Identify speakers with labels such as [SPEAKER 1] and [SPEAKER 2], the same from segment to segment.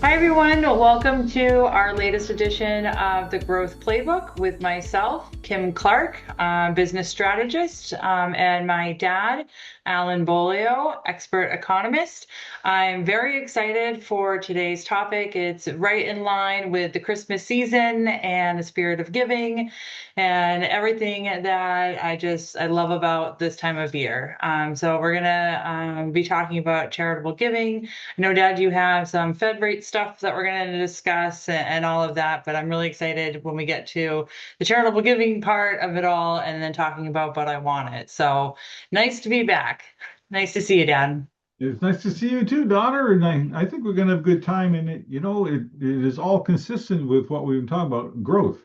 [SPEAKER 1] Hi, everyone. Welcome to our latest edition of the Growth Playbook with myself, Kim Clark, business strategist, and my dad, Alan Bolio, expert economist. I'm very excited for today's topic. It's right in line with the Christmas season and the spirit of giving and everything that I love about this time of year. So we're gonna be talking about charitable giving. No doubt you have some Fed rate stuff that we're going to discuss and all of that, but I'm really excited when we get to the charitable giving part of it all and then talking about what I wanted. So nice to be back. Nice to see you, Dad.
[SPEAKER 2] It's nice to see you too, daughter. And I think we're going to have a good time. And it is all consistent with what we've been talking about, growth.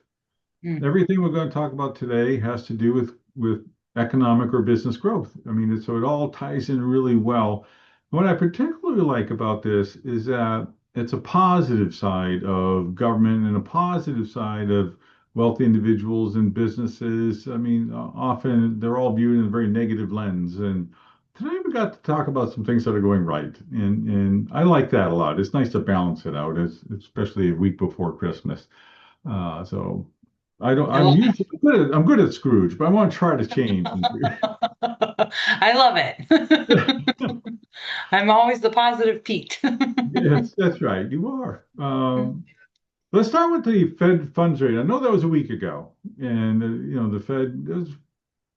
[SPEAKER 1] Mm.
[SPEAKER 2] Everything we're going to talk about today has to do with economic or business growth. I mean, so it all ties in really well. What I particularly like about this is that it's a positive side of government and a positive side of wealthy individuals and businesses. I mean, often they're all viewed in a very negative lens. And today we got to talk about some things that are going right. And I like that a lot. It's nice to balance it out, especially a week before Christmas. So I don't.
[SPEAKER 1] I love
[SPEAKER 2] I'm good at Scrooge, but I want to try to change.
[SPEAKER 1] I love it. I'm always the positive Pete.
[SPEAKER 2] Yes, that's right. You are. Let's start with the Fed funds rate. I know that was a week ago, and the Fed there was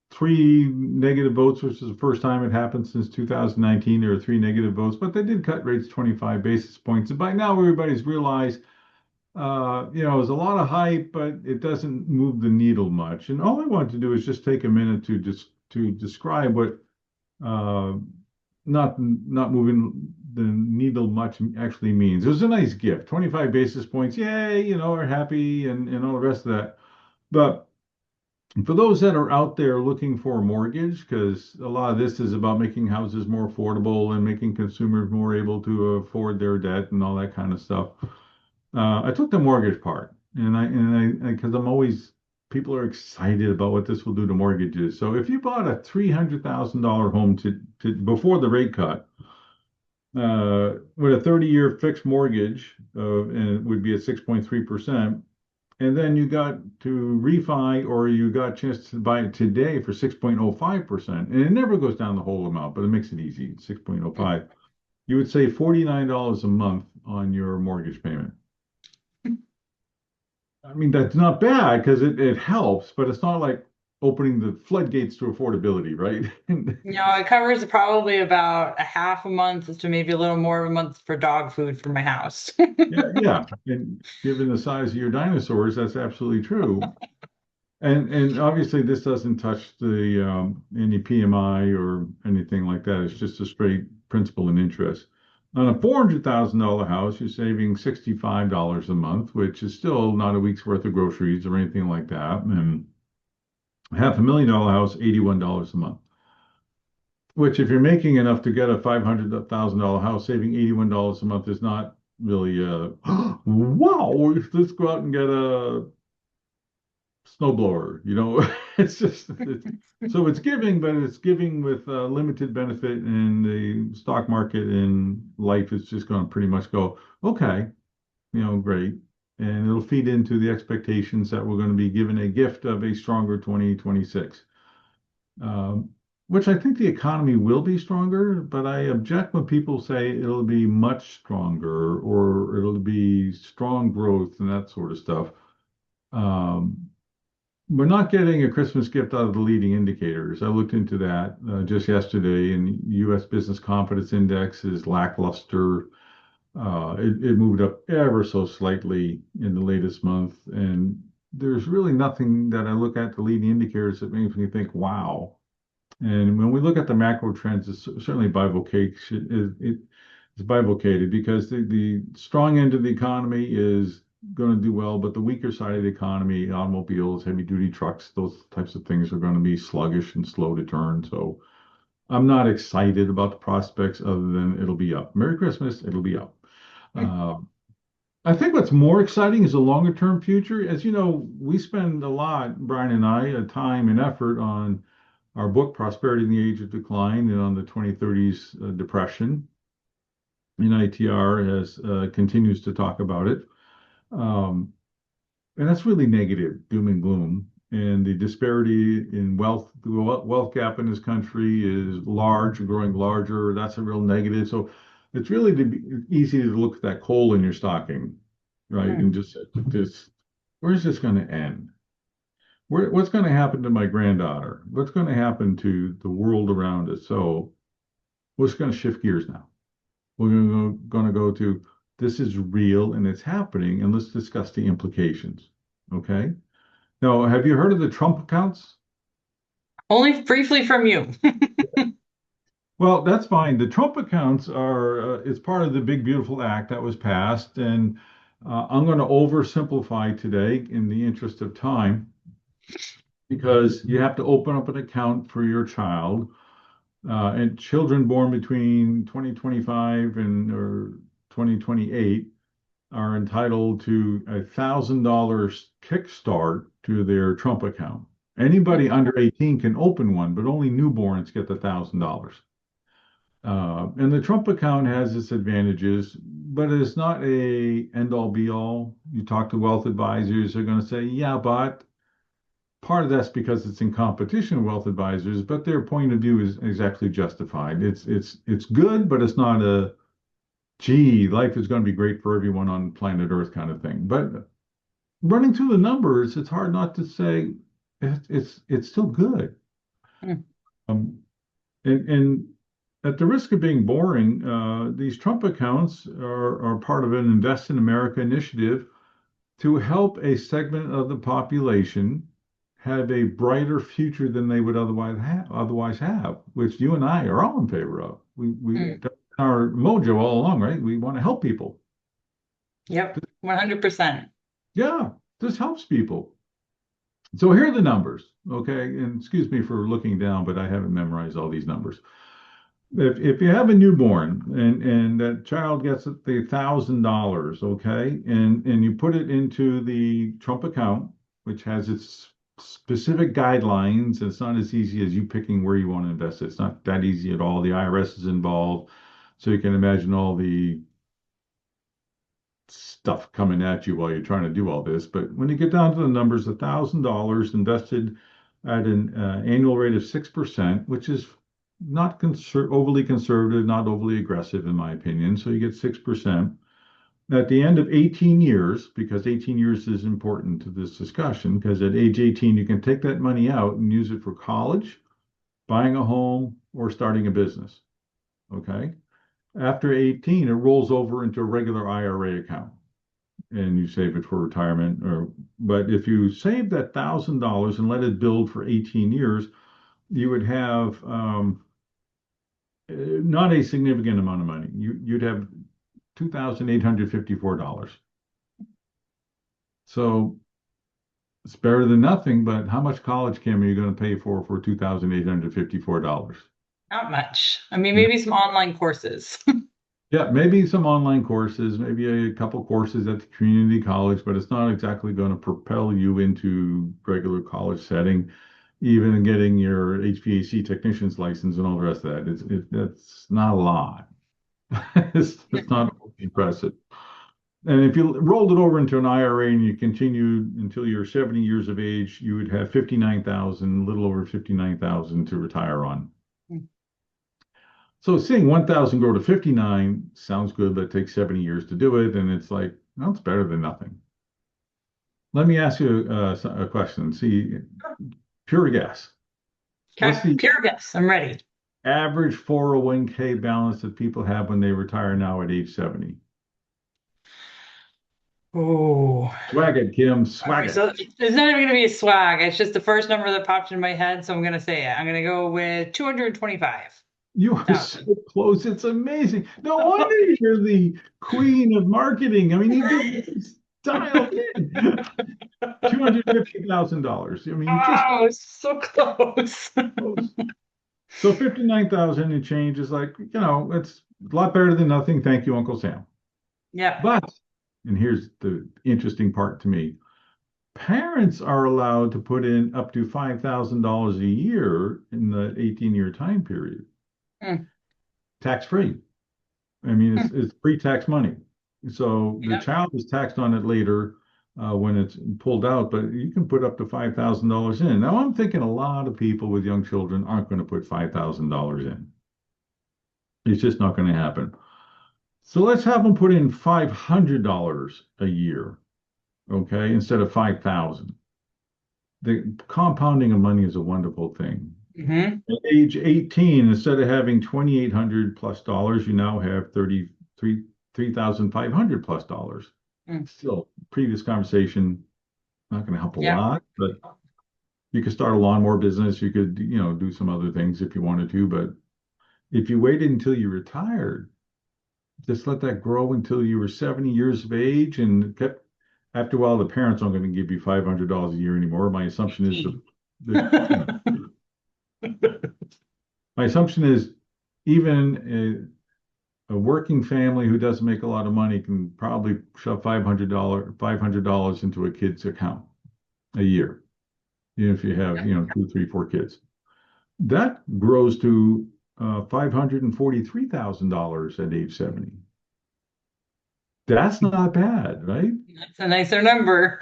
[SPEAKER 2] three negative votes, which is the first time it happened since 2019. There were three negative votes, but they did cut rates 25 basis points. And by now, everybody's realized there's a lot of hype, but it doesn't move the needle much. And all I wanted to do is just take a minute to describe what uh, not moving the needle much actually means. It was a nice gift, 25 basis points. Yay, we're happy and all the rest of that. But for those that are out there looking for a mortgage, because a lot of this is about making houses more affordable and making consumers more able to afford their debt and all that kind of stuff. I took the mortgage part, because I'm always people are excited about what this will do to mortgages. So if you bought a $300,000 home before the rate cut, with a 30-year fixed mortgage, and it would be at 6.3%, and then you got to refi or you got a chance to buy it today for 6.05%, and it never goes down the whole amount, but it makes it easy, 6.05. You would save $49 a month on your mortgage payment. I mean, that's not bad because it helps, but it's not like opening the floodgates to affordability, right?
[SPEAKER 1] It covers probably about a half a month to maybe a little more of a month for dog food for my house.
[SPEAKER 2] Yeah, yeah. And given the size of your dinosaurs, that's absolutely true. And obviously this doesn't touch the any PMI or anything like that. It's just a straight principal and interest. On a $400,000 house, you're saving $65 a month, which is still not a week's worth of groceries or anything like that. And $500,000 house, $81 a month. Which, if you're making enough to get a $500,000 house, saving $81 a month is not really wow. Let's go out and get a snowblower. So it's giving, but it's giving with limited benefit, and the stock market and life is just going to pretty much go, okay, great. And it'll feed into the expectations that we're going to be given a gift of a stronger 2026. Um, which I think the economy will be stronger, but I object when people say it'll be much stronger or it'll be strong growth and that sort of stuff. Um, we're not getting a Christmas gift out of the leading indicators. I looked into that just yesterday, and U.S. Business Confidence Index is lackluster. It moved up ever so slightly in the latest month, and there's really nothing that I look at the leading indicators that makes me think, wow. And when we look at the macro trends, it's certainly bifurcation. It's bifurcated because the strong end of the economy is going to do well, but the weaker side of the economy, automobiles, heavy duty trucks, those types of things are going to be sluggish and slow to turn. So I'm not excited about the prospects other than it'll be up. Merry Christmas, it'll be up. Uh, I think what's more exciting is the longer term future. As you know, we spend a lot, Brian and I, time and effort on our book, Prosperity in the Age of Decline, and on the 2030s depression. NITR has continues to talk about it. Um, and that's really negative, doom and gloom. And the disparity in wealth, the wealth gap in this country is large and growing larger. That's a real negative. So it's really easy to look at that hole in your stocking, right?
[SPEAKER 1] Mm.
[SPEAKER 2] And just where's this going to end? What's going to happen to my granddaughter? What's going to happen to the world around us? So we're going to shift gears now. We're going to go to this is real and it's happening, and let's discuss the implications. Okay. Now, have you heard of the Trump accounts?
[SPEAKER 1] Only briefly from you.
[SPEAKER 2] Well, that's fine. The Trump accounts are it's part of the big beautiful act that was passed, and I'm going to oversimplify today in the interest of time because you have to open up an account for your child, and children born between 2025 and or 2028 are entitled to $1,000 kickstart to their Trump account. Anybody under 18 can open one, but only newborns get the $1,000. And the Trump account has its advantages, but it's not a end all be all. You talk to wealth advisors, they're going to say, yeah, but part of that's because it's in competition with wealth advisors, but their point of view is actually justified. It's good, but it's not a gee, life is going to be great for everyone on planet Earth kind of thing. But running through the numbers, it's hard not to say it's still good.
[SPEAKER 1] Mm.
[SPEAKER 2] Um, and at the risk of being boring, these Trump accounts are part of an Invest in America initiative to help a segment of the population have a brighter future than they would otherwise have, which you and I are all in favor of. We
[SPEAKER 1] Mm.
[SPEAKER 2] our mojo all along, right? We want to help people.
[SPEAKER 1] Yep, 100%.
[SPEAKER 2] Yeah, this helps people. So here are the numbers, okay? And excuse me for looking down, but I haven't memorized all these numbers. If you have a newborn and that child gets the $1,000, okay, and you put it into the Trump account, which has its specific guidelines, it's not as easy as you picking where you want to invest it. It's not that easy at all. The IRS is involved, so you can imagine all the stuff coming at you while you're trying to do all this. But when you get down to the numbers, $1,000 invested at an annual rate of 6%, which is not overly conservative, not overly aggressive, in my opinion. So you get 6%. At the end of 18 years, because 18 years is important to this discussion, because at age 18, you can take that money out and use it for college, buying a home, or starting a business. Okay. After 18, it rolls over into a regular IRA account and you save it for retirement. But if you save that $1,000 and let it build for 18 years, you would have not a significant amount of money. You'd have $2,854. So it's better than nothing, but how much college cam are you going to pay for $2,854?
[SPEAKER 1] Not much. I mean, maybe some online courses.
[SPEAKER 2] Yeah, maybe some online courses, maybe a couple courses at the community college, but it's not exactly going to propel you into regular college setting, even getting your HVAC technician's license and all the rest of that. That's not a lot. It's not impressive. And if you rolled it over into an IRA and you continued until you're 70 years of age, you would have 59,000, a little over 59,000 to retire on. So seeing 1,000 grow to 59 sounds good, but it takes 70 years to do it. And it's like, well, it's better than nothing. Let me ask you a question. See, pure guess. What's
[SPEAKER 1] Okay,
[SPEAKER 2] the
[SPEAKER 1] pure guess. I'm ready.
[SPEAKER 2] average 401k balance that people have when they retire now at age 70?
[SPEAKER 1] Oh,
[SPEAKER 2] Swag it, Kim,
[SPEAKER 1] all
[SPEAKER 2] swag
[SPEAKER 1] right.
[SPEAKER 2] it.
[SPEAKER 1] So it's not even going to be a swag. It's just the first number that popped in my head. So I'm going to say it. I'm going to go with 225,000.
[SPEAKER 2] You are so close. It's amazing. No wonder you're the queen of marketing. I mean, you get this dialed in. $250,000. I mean, you just
[SPEAKER 1] Oh, so close.
[SPEAKER 2] close. So 59,000 and change is like, it's a lot better than nothing. Thank you, Uncle Sam.
[SPEAKER 1] Yeah.
[SPEAKER 2] But, and here's the interesting part to me, parents are allowed to put in up to $5,000 a year in the 18-year time period,
[SPEAKER 1] Mm.
[SPEAKER 2] tax free. I mean, it's pre-tax money. So the
[SPEAKER 1] Yeah.
[SPEAKER 2] child is taxed on it later when it's pulled out, but you can put up to $5,000 in. Now, I'm thinking a lot of people with young children aren't going to put $5,000 in. It's just not going to happen. So let's have them put in $500 a year, okay, instead of 5,000. The compounding of money is a wonderful thing.
[SPEAKER 1] Hmm.
[SPEAKER 2] At age 18, instead of having 2,800 plus dollars, you now have 3,500 plus dollars.
[SPEAKER 1] Mm.
[SPEAKER 2] Still, previous conversation, not going to help a
[SPEAKER 1] Yeah.
[SPEAKER 2] lot, but you could start a lawnmower business. You could, do some other things if you wanted to. But if you waited until you retired, just let that grow until you were 70 years of age and kept, after a while, the parents aren't going to give you $500 a year anymore. My assumption is my assumption is even a working family who doesn't make a lot of money can probably shove $500 into a kid's account a year, even if you have, two, three, four kids. That grows to $543,000 at age 70. That's not bad, right?
[SPEAKER 1] That's a nicer number.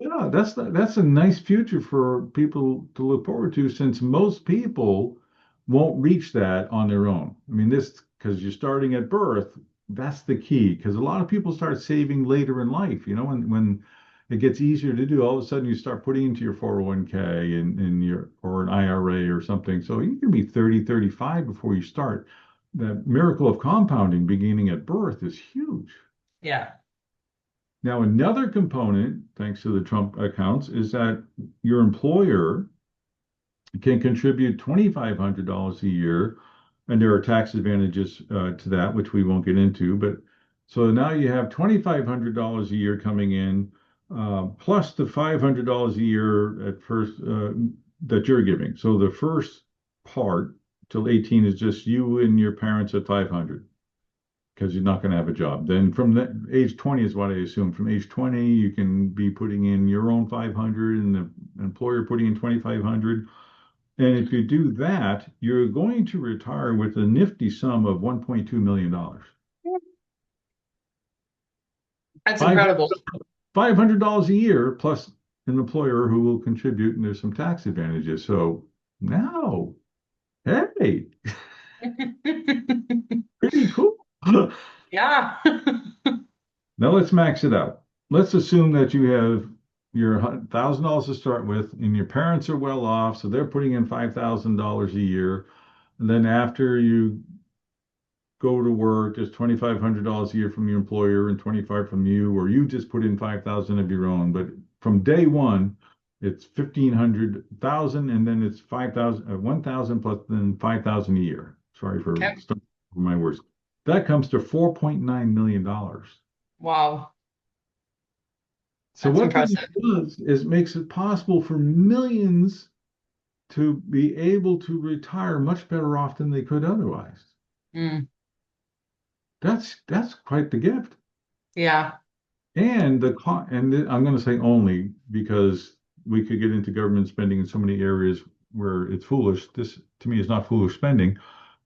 [SPEAKER 2] Yeah, that's a nice future for people to look forward to since most people won't reach that on their own. I mean, this because you're starting at birth, that's the key. Because a lot of people start saving later in life, when it gets easier to do, all of a sudden you start putting into your 401k and your or an IRA or something. So you can be 30, 35 before you start. The miracle of compounding beginning at birth is huge.
[SPEAKER 1] Yeah.
[SPEAKER 2] Now, another component, thanks to the Trump accounts, is that your employer can contribute $2,500 a year, and there are tax advantages to that, which we won't get into. But so now you have $2,500 a year coming in, plus the $500 a year at first that you're giving. So the first part till 18 is just you and your parents at 500 because you're not going to have a job. Then from the age 20 is what I assume. From age 20, you can be putting in your own 500 and the employer putting in 2,500. And if you do that, you're going to retire with a nifty sum of $1.2 million.
[SPEAKER 1] That's
[SPEAKER 2] Five,
[SPEAKER 1] incredible.
[SPEAKER 2] $500 a year plus an employer who will contribute, and there's some tax advantages. So now, hey, pretty cool.
[SPEAKER 1] Yeah.
[SPEAKER 2] Now let's max it out. Let's assume that you have your $1,000 to start with, and your parents are well off, so they're putting in $5,000 a year. And then after you go to work, there's $2,500 a year from your employer and 25 from you, or you just put in 5,000 of your own. But from day one, it's 1,500,000, and then it's 5,000, 1,000 plus then 5,000 a year. Sorry for
[SPEAKER 1] Okay.
[SPEAKER 2] my words. That comes to $4.9 million.
[SPEAKER 1] Wow.
[SPEAKER 2] So
[SPEAKER 1] That's
[SPEAKER 2] what that
[SPEAKER 1] impressive.
[SPEAKER 2] does is makes it possible for millions to be able to retire much better off than they could otherwise.
[SPEAKER 1] Mm.
[SPEAKER 2] That's quite the gift.
[SPEAKER 1] Yeah.
[SPEAKER 2] And I'm going to say only because we could get into government spending in so many areas where it's foolish. This to me is not foolish spending.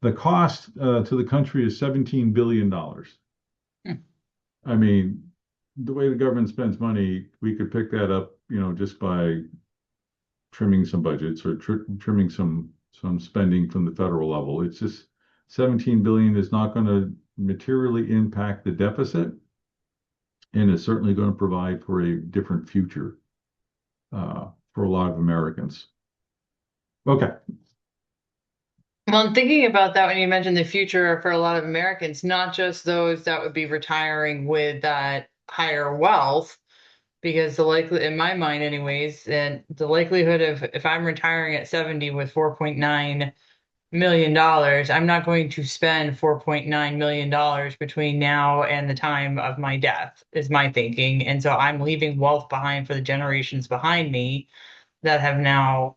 [SPEAKER 2] The cost to the country is $17 billion.
[SPEAKER 1] Mm.
[SPEAKER 2] I mean, the way the government spends money, we could pick that up, just by trimming some budgets or trimming some spending from the federal level. It's just 17 billion is not going to materially impact the deficit, and is certainly going to provide for a different future for a lot of Americans. Okay.
[SPEAKER 1] Well, I'm thinking about that when you mentioned the future for a lot of Americans, not just those that would be retiring with that higher wealth, because the likely, in my mind anyways, and the likelihood of if I'm retiring at 70 with $4.9 million, I'm not going to spend $4.9 million between now and the time of my death, is my thinking. And so I'm leaving wealth behind for the generations behind me that have now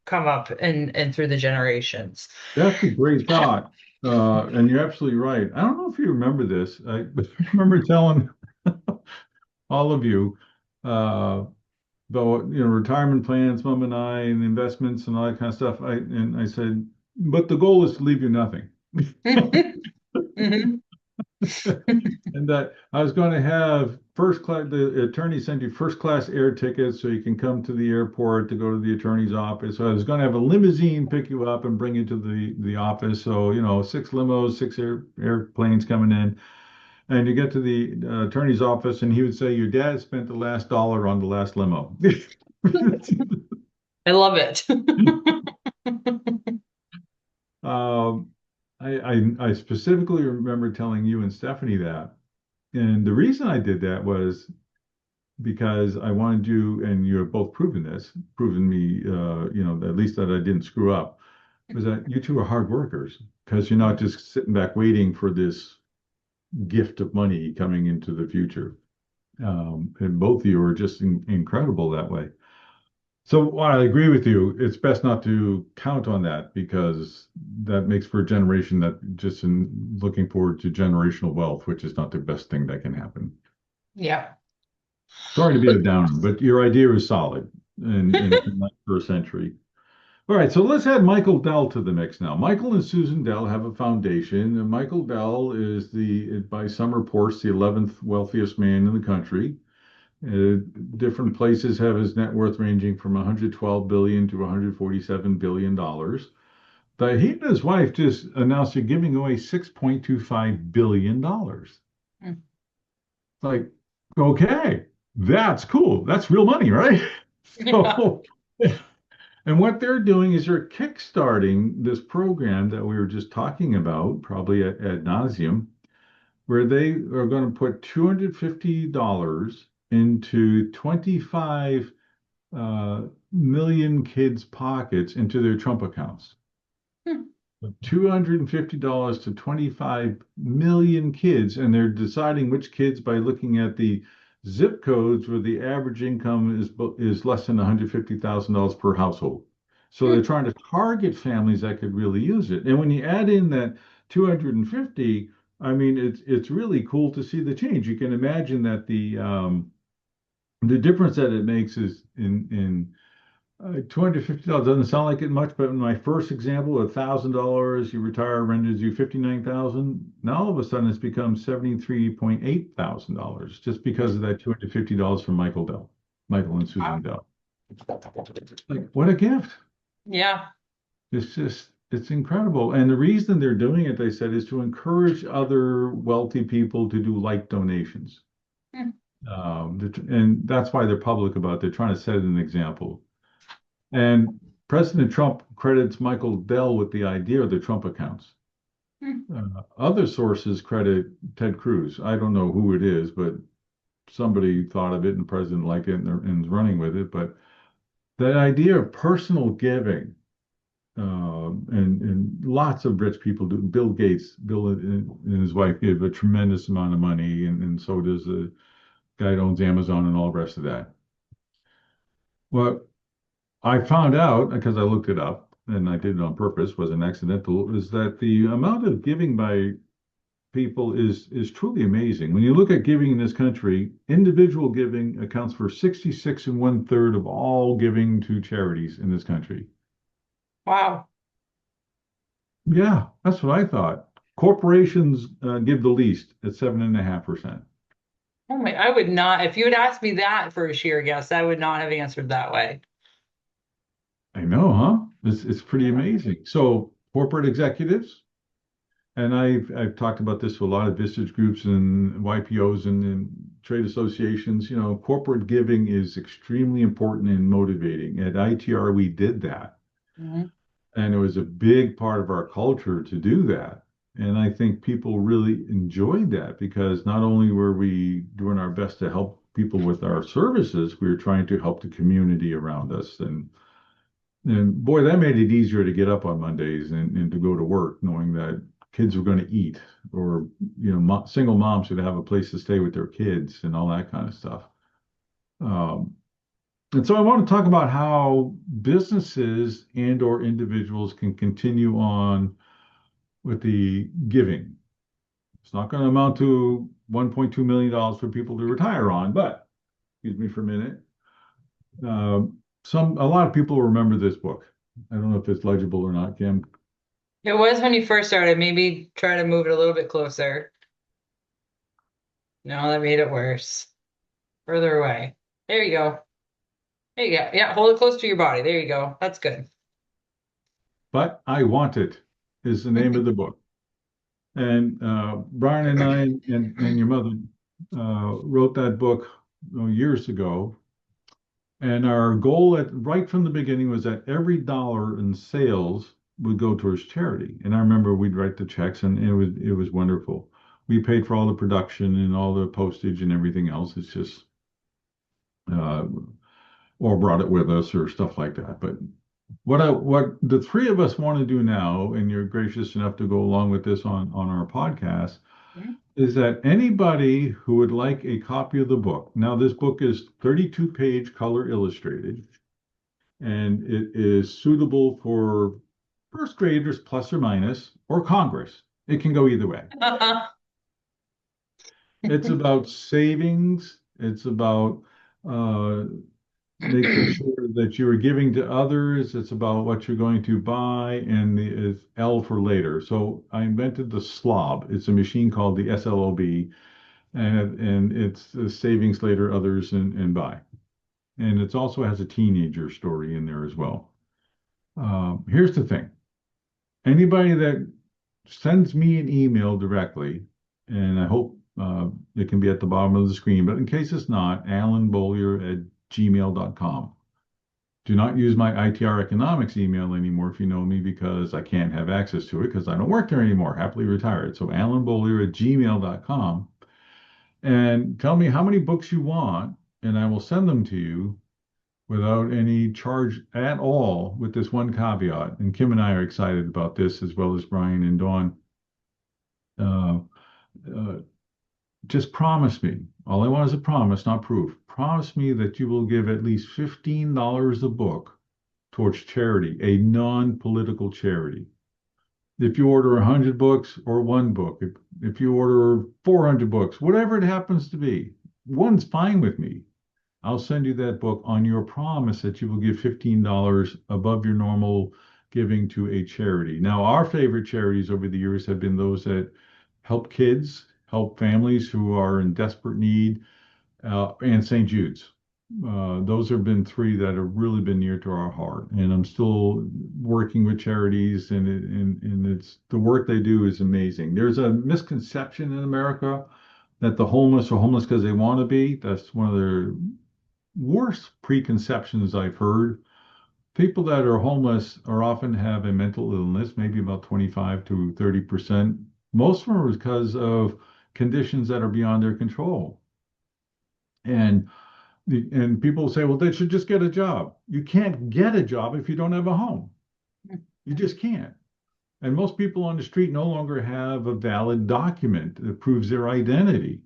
[SPEAKER 1] come up and through the generations.
[SPEAKER 2] That's a great thought. And you're absolutely right. I don't know if you remember this. I remember telling all of you uh, about retirement plans, mom and I, and investments and all that kind of stuff. I said, but the goal is to leave you nothing.
[SPEAKER 1] Hmm.
[SPEAKER 2] And that I was going to have first class, the attorney send you first class air tickets so you can come to the airport to go to the attorney's office. So I was going to have a limousine pick you up and bring you to the office. So, six limos, six airplanes coming in. And you get to the attorney's office, and he would say, "Your dad spent the last dollar on the last limo."
[SPEAKER 1] I love it.
[SPEAKER 2] Um, I specifically remember telling you and Stephanie that. And the reason I did that was because I wanted you, and you have both proven me, at least that I didn't screw up, was that you two are hard workers because you're not just sitting back waiting for this gift of money coming into the future. And both of you are just incredible that way. So while I agree with you, it's best not to count on that because that makes for a generation that just in looking forward to generational wealth, which is not the best thing that can happen.
[SPEAKER 1] Yeah.
[SPEAKER 2] Sorry to be a downer, but your idea is solid and it's in the 21st century. All right, so let's add Michael Dell to the mix now. Michael and Susan Dell have a foundation, and Michael Dell is by some reports, the 11th wealthiest man in the country. Uh, Different places have his net worth ranging from 112 billion to 147 billion dollars. But he and his wife just announced they're giving away 6.25 billion dollars.
[SPEAKER 1] Mm.
[SPEAKER 2] Like, okay, that's cool. That's real money, right?
[SPEAKER 1] Yeah.
[SPEAKER 2] So, and what they're doing is they're kickstarting this program that we were just talking about, probably ad nauseum, where they are going to put $250 into 25 million kids' pockets into their Trump accounts.
[SPEAKER 1] Hmm.
[SPEAKER 2] $250 to 25 million kids, and they're deciding which kids by looking at the zip codes where the average income is less than $150,000 per household. So they're
[SPEAKER 1] Hmm.
[SPEAKER 2] trying to target families that could really use it. And when you add in that 250, I mean, it's really cool to see the change. You can imagine that the difference that it makes is in $250 doesn't sound like it much, but in my first example, $1,000, you retire, renders you 59,000. Now all of a sudden it's become $73.8 thousand just because of that $250 from Michael and Susan
[SPEAKER 1] Wow.
[SPEAKER 2] Dell. Like what a gift.
[SPEAKER 1] Yeah.
[SPEAKER 2] It's incredible. And the reason they're doing it, they said, is to encourage other wealthy people to do like donations.
[SPEAKER 1] Hmm.
[SPEAKER 2] And that's why they're public about it. They're trying to set an example. And President Trump credits Michael Dell with the idea of the Trump accounts.
[SPEAKER 1] Hmm.
[SPEAKER 2] Other sources credit Ted Cruz. I don't know who it is, but somebody thought of it and the president liked it and is running with it. But that idea of personal giving, and lots of rich people do. Bill Gates, Bill and his wife give a tremendous amount of money, and so does the guy that owns Amazon and all the rest of that. Well, I found out because I looked it up, and I did it on purpose, wasn't accidental, is that the amount of giving by people is truly amazing. When you look at giving in this country, individual giving accounts for 66 and one-third of all giving to charities in this country.
[SPEAKER 1] Wow.
[SPEAKER 2] Yeah, that's what I thought. Corporations give the least at 7.5%.
[SPEAKER 1] Oh my, I would not, if you had asked me that for a sheer guess, I would not have answered that way.
[SPEAKER 2] I know, huh? It's pretty
[SPEAKER 1] Yeah.
[SPEAKER 2] amazing. So corporate executives, and I've talked about this to a lot of business groups and YPOs and trade associations. Corporate giving is extremely important and motivating. At ITR, we did that,
[SPEAKER 1] Mhm.
[SPEAKER 2] and it was a big part of our culture to do that. And I think people really enjoyed that because not only were we doing our best to help people with our services, we were trying to help the community around us. And boy, that made it easier to get up on Mondays and to go to work, knowing that kids were going to eat, or single moms should have a place to stay with their kids and all that kind of stuff. Um, and so I want to talk about how businesses and or individuals can continue on with the giving. It's not going to amount to $1.2 million for people to retire on, but excuse me for a minute. A lot of people remember this book. I don't know if it's legible or not, Kim.
[SPEAKER 1] It was when you first started. Maybe try to move it a little bit closer. No, that made it worse. Further away. There you go. There you go. Yeah, hold it close to your body. There you go. That's good.
[SPEAKER 2] But I Want It is the name of the book. And Brian and I and your mother wrote that book years ago. And our goal right from the beginning was that every dollar in sales would go towards charity. And I remember we'd write the checks, and it was wonderful. We paid for all the production and all the postage and everything else. It's just uh, or brought it with us or stuff like that. But what the three of us want to do now, and you're gracious enough to go along with this on our podcast, is that anybody who would like a copy of the book. Now, this book is 32-page color illustrated, and it is suitable for first graders plus or minus, or Congress. It can go either way. It's about savings. It's about uh, making sure that you are giving to others. It's about what you're going to buy, and it's L for later. So I invented the slob. It's a machine called the SLOB, and it's savings later, others, and buy. And it also has a teenager story in there as well. Here's the thing. Anybody that sends me an email directly, and I hope it can be at the bottom of the screen, but in case it's not, alanbollier@gmail.com. Do not use my ITR Economics email anymore if you know me, because I can't have access to it because I don't work there anymore, happily retired. So alanbollier@gmail.com, and tell me how many books you want, and I will send them to you without any charge at all, with this one caveat. And Kim and I are excited about this, as well as Brian and Dawn. Uh, uh, just promise me. All I want is a promise, not proof. Promise me that you will give at least $15 a book towards charity, a non-political charity. If you order 100 books or one book, if you order 400 books, whatever it happens to be, one's fine with me. I'll send you that book on your promise that you will give $15 above your normal giving to a charity. Now, our favorite charities over the years have been those that help kids, help families who are in desperate need, and St. Jude's. Those have been three that have really been near to our heart. And I'm still working with charities, and it's the work they do is amazing. There's a misconception in America that the homeless are homeless because they want to be. That's one of the worst preconceptions I've heard. People that are homeless are often have a mental illness, maybe about 25 to 30%. Most of them are because of conditions that are beyond their control. And and people say, well, they should just get a job. You can't get a job if you don't have a home. You just can't. And most people on the street no longer have a valid document that proves their identity.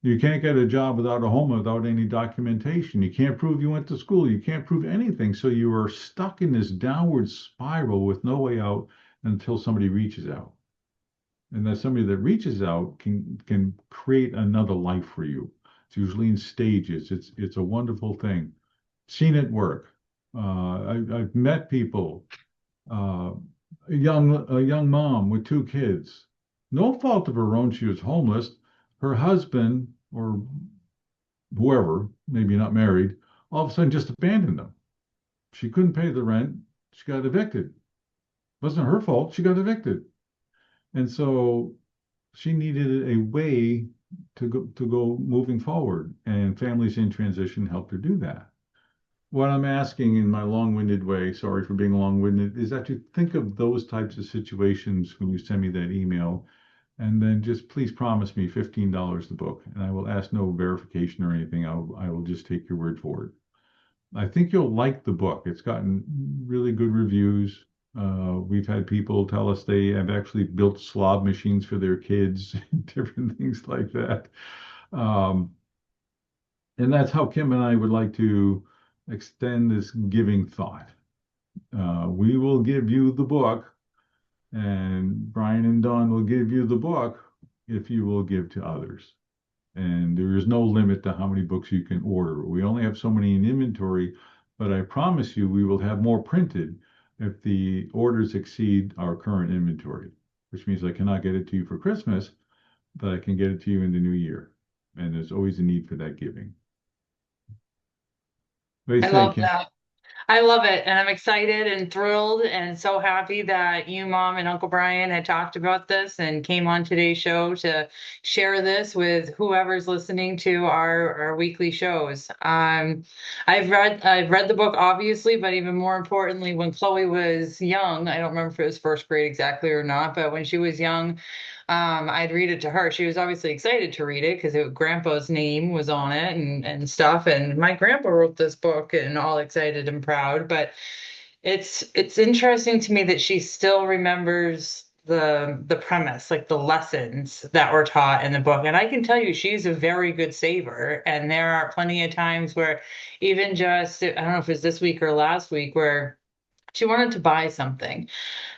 [SPEAKER 2] You can't get a job without a home, without any documentation. You can't prove you went to school. You can't prove anything. So you are stuck in this downward spiral with no way out until somebody reaches out. And that somebody that reaches out can create another life for you. It's usually in stages. It's a wonderful thing. Seen it work. I've met people. Uh, a young mom with two kids, no fault of her own. She was homeless. Her husband or whoever, maybe not married, all of a sudden just abandoned them. She couldn't pay the rent. She got evicted. It wasn't her fault. She got evicted. And so she needed a way to go moving forward. And Families in Transition helped her do that. What I'm asking in my long-winded way, sorry for being long-winded, is that you think of those types of situations when you send me that email, and then just please promise me $15 the book, and I will ask no verification or anything. I will just take your word for it. I think you'll like the book. It's gotten really good reviews. We've had people tell us they have actually built slob machines for their kids, different things like that. Um, and that's how Kim and I would like to extend this giving thought. We will give you the book, and Brian and Don will give you the book if you will give to others. And there is no limit to how many books you can order. We only have so many in inventory, but I promise you we will have more printed. if the orders exceed our current inventory, which means I cannot get it to you for Christmas, but I can get it to you in the new year. And there's always a need for that giving. What do you
[SPEAKER 1] I
[SPEAKER 2] say,
[SPEAKER 1] love
[SPEAKER 2] Kim?
[SPEAKER 1] that. I love it. And I'm excited and thrilled and so happy that you, Mom, and Uncle Brian had talked about this and came on today's show to share this with whoever's listening to our weekly shows. I've read the book, obviously, but even more importantly, when Chloe was young, I don't remember if it was first grade exactly or not, but when she was young, I'd read it to her. She was obviously excited to read it because Grandpa's name was on it and stuff. And my grandpa wrote this book and all excited and proud. But it's interesting to me that she still remembers the premise, like the lessons that were taught in the book. And I can tell you, she's a very good saver. And there are plenty of times where even just, I don't know if it was this week or last week, where she wanted to buy something.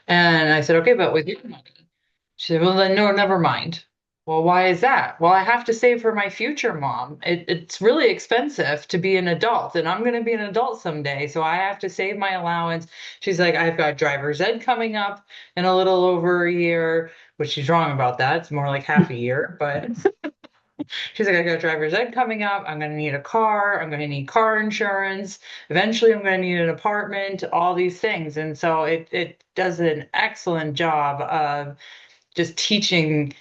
[SPEAKER 1] And I said, okay, but with your money. She said, well, then no, never mind. Well, why is that? Well, I have to save for my future, Mom. It's really expensive to be an adult, and I'm going to be an adult someday. So I have to save my allowance. She's like, I've got driver's ed coming up in a little over a year, which she's wrong about that. It's more like half a year, but she's like, I got driver's ed coming up. I'm going to need a car. I'm going to need car insurance. Eventually, I'm going to need an apartment, all these things. And so it does an excellent job of just teaching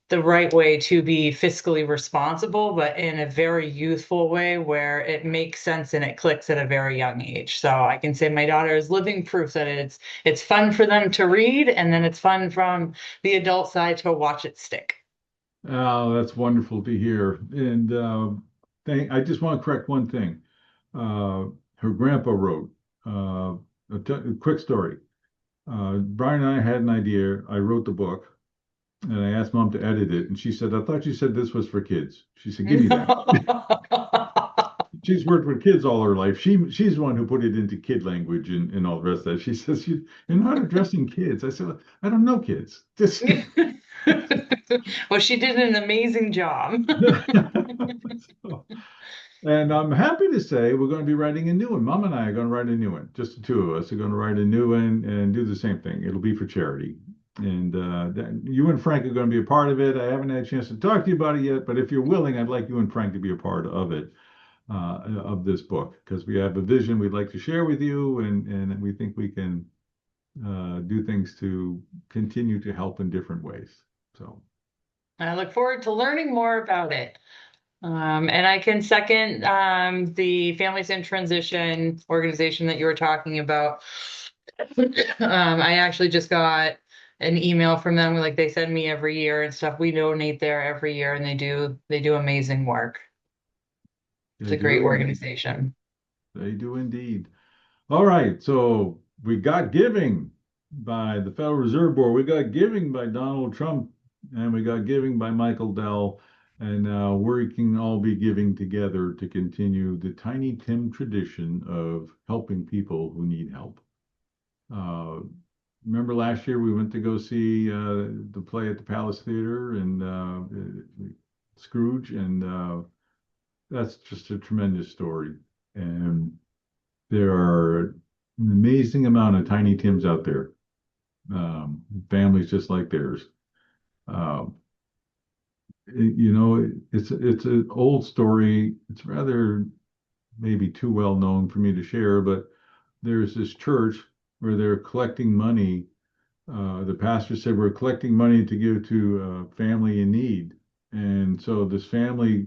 [SPEAKER 1] the right way to be fiscally responsible, but in a very youthful way where it makes sense and it clicks at a very young age. So I can say my daughter is living proof that it's fun for them to read, and then it's fun from the adult side to watch it stick.
[SPEAKER 2] Oh, that's wonderful to hear. And I just want to correct one thing. Uh, Her grandpa wrote a quick story. Brian and I had an idea. I wrote the book and I asked mom to edit it. And she said, I thought you said this was for kids. She said, give me that. She's worked with kids all her life. She's the one who put it into kid language and all the rest of that. She says, you're not addressing kids. I said, "Well, I don't know kids. Just
[SPEAKER 1] Well, she did an amazing job.
[SPEAKER 2] So, and I'm happy to say we're going to be writing a new one. Mom and I are going to write a new one. Just the two of us are going to write a new one and do the same thing. It'll be for charity. And you and Frank are going to be a part of it. I haven't had a chance to talk to you about it yet, but if you're willing, I'd like you and Frank to be a part of it, of this book, because we have a vision we'd like to share with you, and we think we can do things to continue to help in different ways. So,
[SPEAKER 1] I look forward to learning more about it. And I can second the Families in Transition organization that you were talking about. I actually just got an email from them, like they send me every year and stuff. We donate there every year, and they do amazing work. It's
[SPEAKER 2] they
[SPEAKER 1] a great
[SPEAKER 2] do indeed.
[SPEAKER 1] organization.
[SPEAKER 2] They do indeed. All right, so we got giving by the Federal Reserve Board, we got giving by Donald Trump, and we got giving by Michael Dell, and now we can all be giving together to continue the Tiny Tim tradition of helping people who need help. Uh, Remember last year we went to go see the play at the Palace Theater and Scrooge, and that's just a tremendous story. And there are an amazing amount of Tiny Tims out there, families just like theirs. Um, it's an old story. It's rather maybe too well known for me to share, but there's this church where they're collecting money. The pastor said, we're collecting money to give to a family in need. And so this family,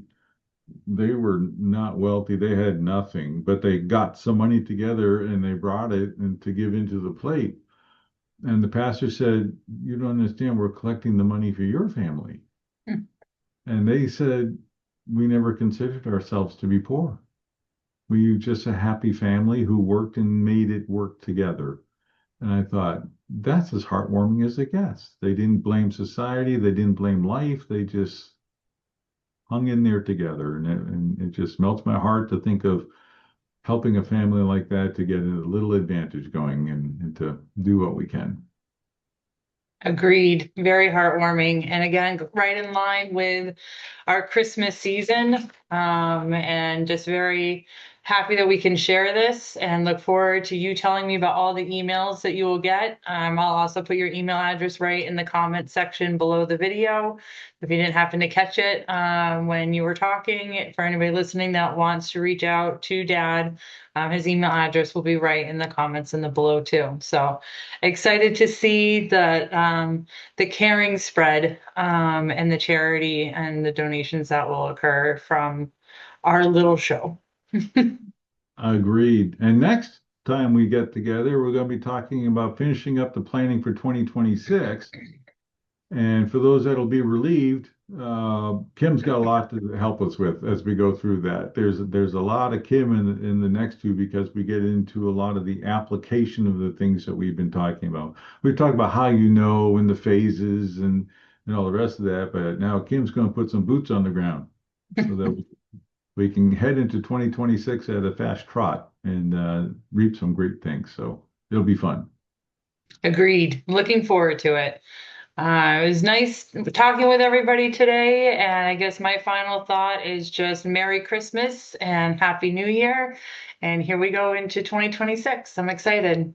[SPEAKER 2] they were not wealthy. They had nothing, but they got some money together and they brought it and to give into the plate. And the pastor said, you don't understand, we're collecting the money for your family.
[SPEAKER 1] Hmm.
[SPEAKER 2] And they said, we never considered ourselves to be poor. We were just a happy family who worked and made it work together. And I thought, that's as heartwarming as it gets. They didn't blame society, they didn't blame life, they just hung in there together. And it just melts my heart to think of helping a family like that to get a little advantage going and to do what we can.
[SPEAKER 1] Agreed. Very heartwarming. And again, right in line with our Christmas season. And just very happy that we can share this and look forward to you telling me about all the emails that you will get. I'll also put your email address right in the comment section below the video. If you didn't happen to catch it when you were talking, for anybody listening that wants to reach out to Dad, his email address will be right in the comments in the below too. So excited to see the caring spread and the charity and the donations that will occur from our little show.
[SPEAKER 2] Agreed. And next time we get together, we're going to be talking about finishing up the planning for 2026. And for those that'll be relieved, Kim's got a lot to help us with as we go through that. There's a lot of Kim in the next two because we get into a lot of the application of the things that we've been talking about. We've talked about how you know and the phases and all the rest of that, but now Kim's going to put some boots on the ground so that we can head into 2026 at a fast trot and reap some great things. So it'll be fun.
[SPEAKER 1] Agreed. Looking forward to it. It was nice talking with everybody today. And I guess my final thought is just Merry Christmas and Happy New Year. And here we go into 2026. I'm excited.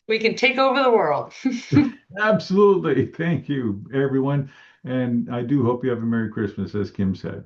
[SPEAKER 1] We can take over the world.
[SPEAKER 2] Absolutely. Thank you, everyone. And I do hope you have a Merry Christmas, as Kim said.